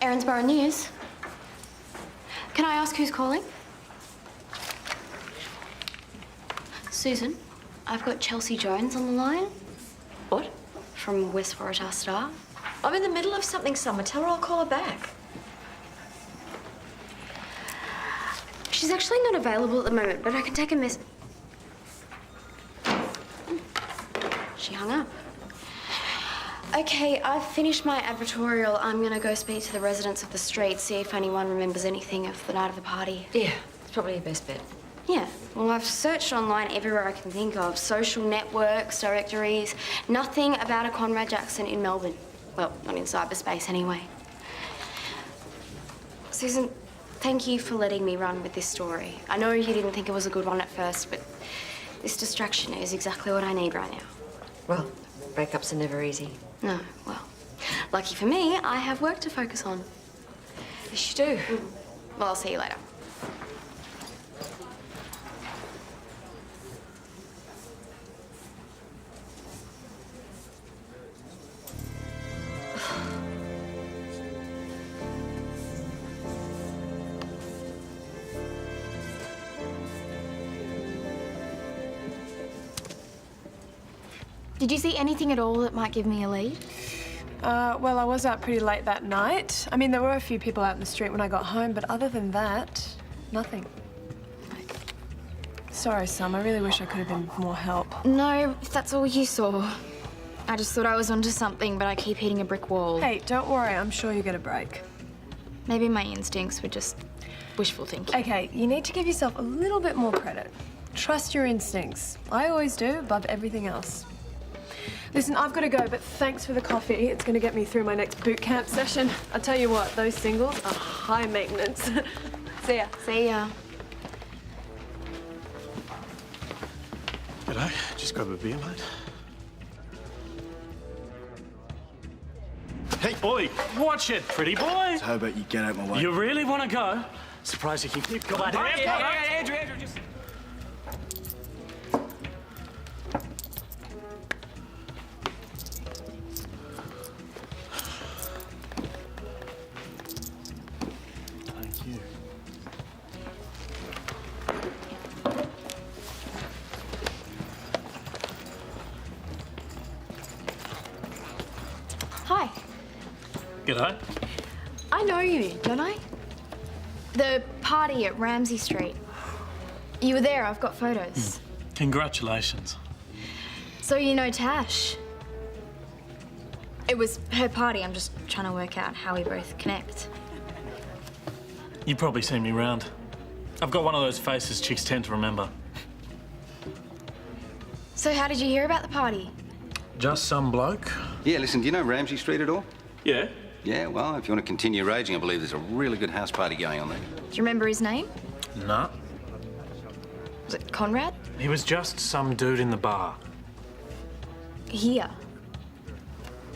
Erinsborough News. Can I ask who's calling? Susan, I've got Chelsea Jones on the line. What? From West Waratah Star. I'm in the middle of something, Summer. Tell her I'll call her back. She's actually not available at the moment, but I can take a message. She hung up. Okay, I've finished my advertorial. I'm gonna go speak to the residents of the street, see if anyone remembers anything of the night of the party. Yeah, it's probably your best bet. Yeah, well, I've searched online everywhere I can think of. Social networks, directories, nothing about a Conrad Jackson in Melbourne. Well, not in cyberspace anyway. Susan, thank you for letting me run with this story. I know you didn't think it was a good one at first, but this distraction is exactly what I need right now. Well, breakups are never easy. No, well, lucky for me, I have work to focus on. Yes, you do. Well, I'll see you later. Did you see anything at all that might give me a lead? Well, I was out pretty late that night. I mean, there were a few people out in the street when I got home, but other than that, nothing. Sorry, Sam. I really wish I could have been more help. No, if that's all you saw. I just thought I was onto something, but I keep hitting a brick wall. Hey, don't worry. I'm sure you'll get a break. Maybe my instincts were just wishful thinking. Okay, you need to give yourself a little bit more credit. Trust your instincts. I always do, above everything else. Listen, I've got to go, but thanks for the coffee. It's going to get me through my next boot camp session. I'll tell you what, those singles are high maintenance. See ya. See ya. G'day. Just grab a beer, mate. Hey, oi! Watch it, pretty boy! So how about you get out my way? You really want to go? Surprised you can keep going. Andrew, just... Thank you. Hi. G'day. I know you, don't I? The party at Ramsay Street. You were there, I've got photos. Congratulations. So you know Tash? It was her party, I'm just trying to work out how we both connect. You've probably seen me round. I've got one of those faces chicks tend to remember. So how did you hear about the party? Just some bloke? Yeah, listen, do you know Ramsay Street at all? Yeah. Yeah, well, if you want to continue raging, I believe there's a really good house party going on there. Do you remember his name? Nah. Was it Conrad? He was just some dude in the bar. Here.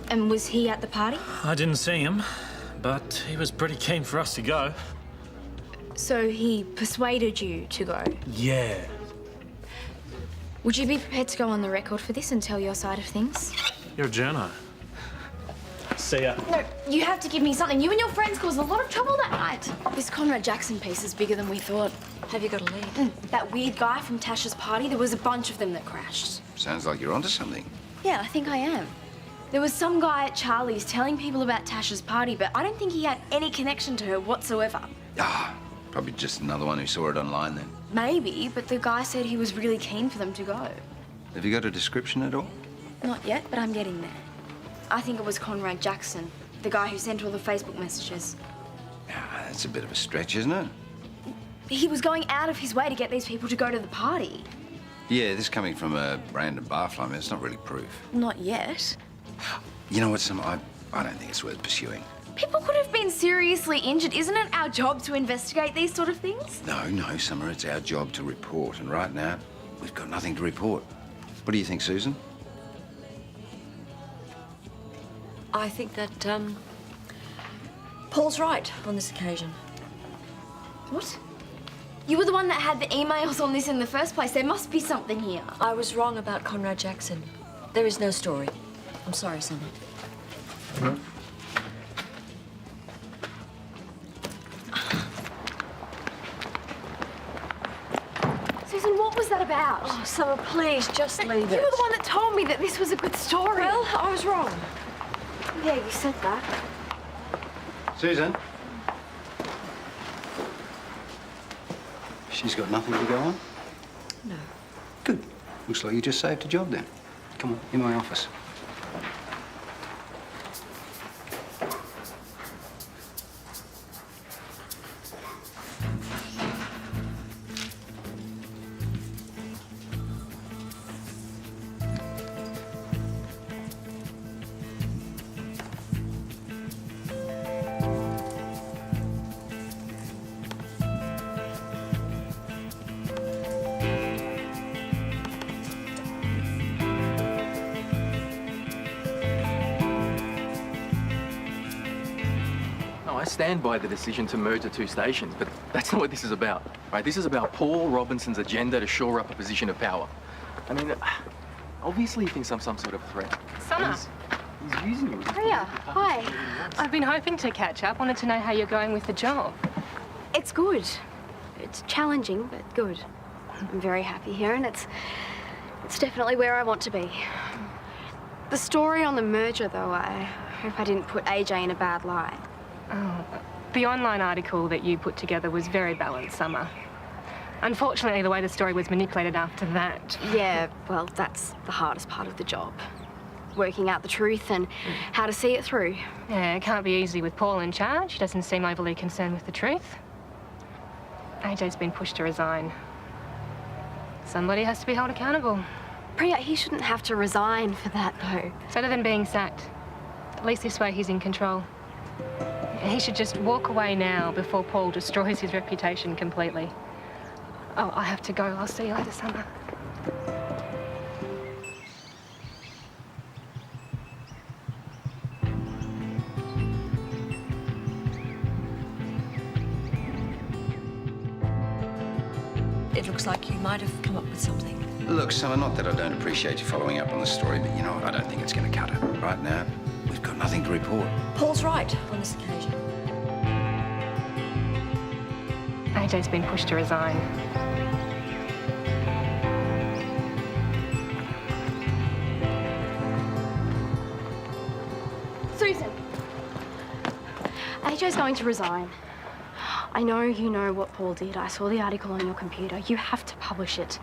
And was he at the party? I didn't see him, but he was pretty keen for us to go. So he persuaded you to go? Yeah. Would you be prepared to go on the record for this and tell your side of things? You're a journo. See ya. No, you have to give me something. You and your friends caused a lot of trouble that night. This Conrad Jackson piece is bigger than we thought. Have you got a lead? That weird guy from Tasha's party, there was a bunch of them that crashed. Sounds like you're onto something. Yeah, I think I am. There was some guy at Charlie's telling people about Tasha's party, but I don't think he had any connection to her whatsoever. Ah, probably just another one who saw it online then. Maybe, but the guy said he was really keen for them to go. Have you got a description at all? Not yet, but I'm getting there. I think it was Conrad Jackson, the guy who sent all the Facebook messages. Ah, that's a bit of a stretch, isn't it? He was going out of his way to get these people to go to the party. Yeah, this coming from a random barfly, I mean, it's not really proof. Not yet. You know what, Sam, I don't think it's worth pursuing. People could have been seriously injured. Isn't it our job to investigate these sort of things? No, Summer, it's our job to report, and right now, we've got nothing to report. What do you think, Susan? I think that, Paul's right on this occasion. What? You were the one that had the emails on this in the first place. There must be something here. I was wrong about Conrad Jackson. There is no story. I'm sorry, Summer. that about? Oh, Summer, please, just leave You it. were the one that told me that this was a good story. Well, I was wrong. Yeah, you said that. Susan? She's got nothing to go on? No. Good. Looks like you just saved a job then. Come on, in my office. I stand by the decision to merge the two stations, but that's not what this is about, right? This is about Paul Robinson's agenda to shore up a position of power. I mean, obviously he thinks I'm some sort of threat. Summer. He's using you. Priya, hi. I've been hoping to catch up. Wanted to know how you're going with the job. It's good. It's challenging, but good. I'm very happy here, and it's definitely where I want to be. The story on the merger, though, I hope I didn't put AJ in a bad light. Oh, the online article that you put together was very balanced, Summer. Unfortunately, the way the story was manipulated after that. Yeah, well, that's the hardest part of the job. Working out the truth and how to see it through. Yeah, it can't be easy with Paul in charge. He doesn't seem overly concerned with the truth. AJ's been pushed to resign. Somebody has to be held accountable. Priya, he shouldn't have to resign for that, though. Better than being sacked. At least this way he's in control. He should just walk away now before Paul destroys his reputation completely. Oh, I have to go. I'll see you later, Summer. It looks like you might have come up with something. Look, Summer, not that I don't appreciate you following up on the story, but you know what? I don't think it's going to cut it. Right now, we've got nothing to report. Paul's right on this occasion. AJ's been pushed to resign. Susan! AJ's going to resign. I know you know what Paul did. I saw the article on your computer. You have to publish it.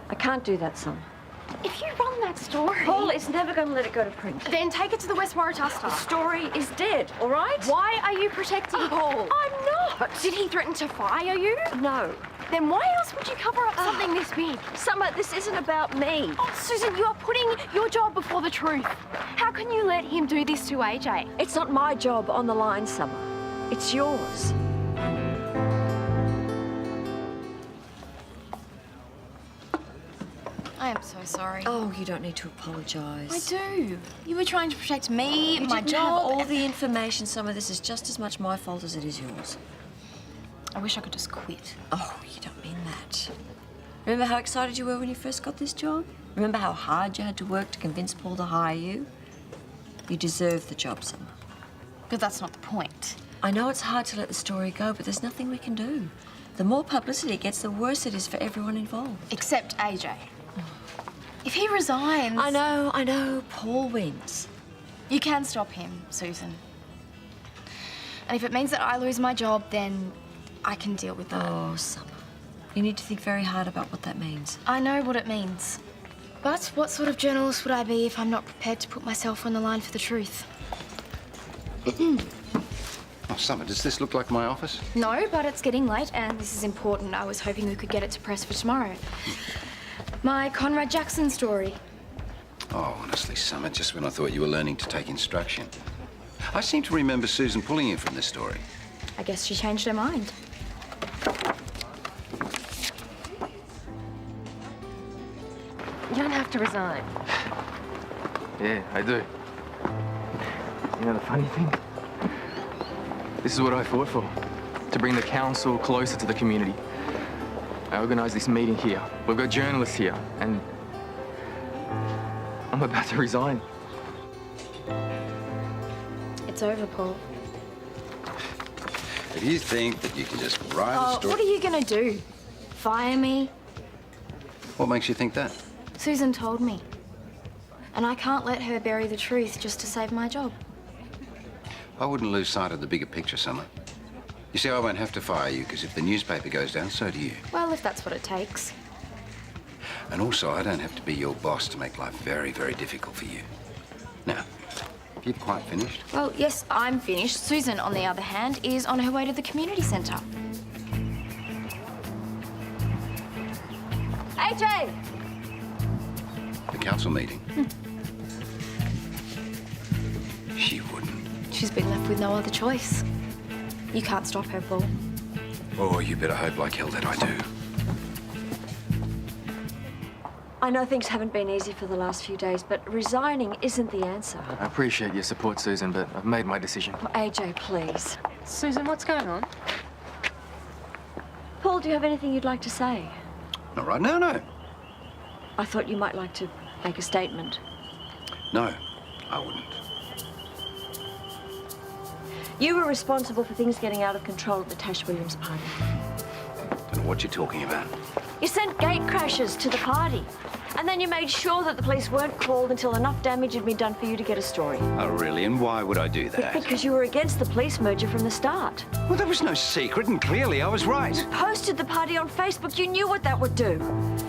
I can't do that, Summer. If you run that story... Paul is never going to let it go to print. Then take it to the West Waratah The story is dead, all right? Why are you protecting Paul? I'm not. Did he threaten to fire you? No. Then why else would you cover up something this big? Summer, this isn't about me. Oh, Susan, you are putting your job before the truth. How can you let him do this to AJ? It's not my job on the line, Summer. It's yours. I am so sorry. Oh, you don't need to apologise. I do. You were trying to protect me, You my didn't job. have all the information, Summer. This is just as much my fault as it is yours. I wish I could just quit. Oh, you don't mean that. Remember how excited you were when you first got this job? Remember how hard you had to work to convince Paul to hire you? You deserve the job, Summer. But that's not the point. I know it's hard to let the story go, but there's nothing we can do. The more publicity it gets, the worse it is for everyone involved. Except AJ. If he resigns... I know. Paul wins. You can stop him, Susan. And if it means that I lose my job, then I can deal with that. Oh, Summer. You need to think very hard about what that means. I know what it means. But what sort of journalist would I be if I'm not prepared to put myself on the line for the truth? Oh, Summer, does this look like my office? No, but it's getting late and this is important. I was hoping we could get it to press for tomorrow. My Conrad Jackson story. Oh, honestly, Summer, just when I thought you were learning to take instruction. I seem to remember Susan pulling you from this story. I guess she changed her mind. You don't have to resign. Yeah, I do. You know the funny thing? This is what I fought for. To bring the council closer to the community. I organised this meeting here. We've got journalists here, and I'm about to resign. It's over, Paul. If you think that you can just write a story... What are you gonna do? fire me. What makes you think that? Susan told me. And I can't let her bury the truth just to save my job. I wouldn't lose sight of the bigger picture, Summer. You see, I won't have to fire you, because if the newspaper goes down, so do you. Well, if that's what it takes. And also, I don't have to be your boss to make life very, very difficult for you. Now, have you quite finished? Well, yes, I'm finished. Susan, on the other hand, is on her way to the community centre. AJ! The council meeting? She wouldn't. She's been left with no other choice. You can't stop her, Paul. Oh, you better hope like hell that I do. I know things haven't been easy for the last few days, but resigning isn't the answer. I appreciate your support, Susan, but I've made my decision. Oh, AJ, please. Susan, what's going on? Paul, do you have anything you'd like to say? Not right now, no. I thought you might like to make a statement. No, I wouldn't. You were responsible for things getting out of control at the Tash Williams party. Don't know what you're talking about. You sent gate crashers to the party, and then you made sure that the police weren't called until enough damage had been done for you to get a story. Oh, really? And why would I do that? Because you were against the police merger from the start. Well, there was no secret, and clearly I was right. Posted the party on Facebook, you knew what that would do.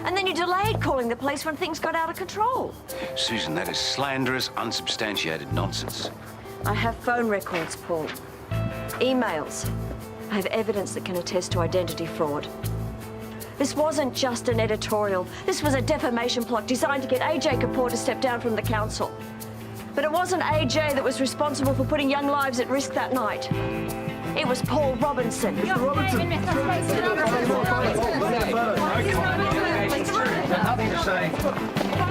And then you delayed calling the police when things got out of control. Susan, that is slanderous, unsubstantiated nonsense. I have phone records, Paul. Emails. I have evidence that can attest to identity fraud. This wasn't just an editorial. This was a defamation plot designed to get AJ Kapoor to step down from the council. But it wasn't AJ that was responsible for putting young lives at risk that night. It was Paul Robinson. Nothing to say.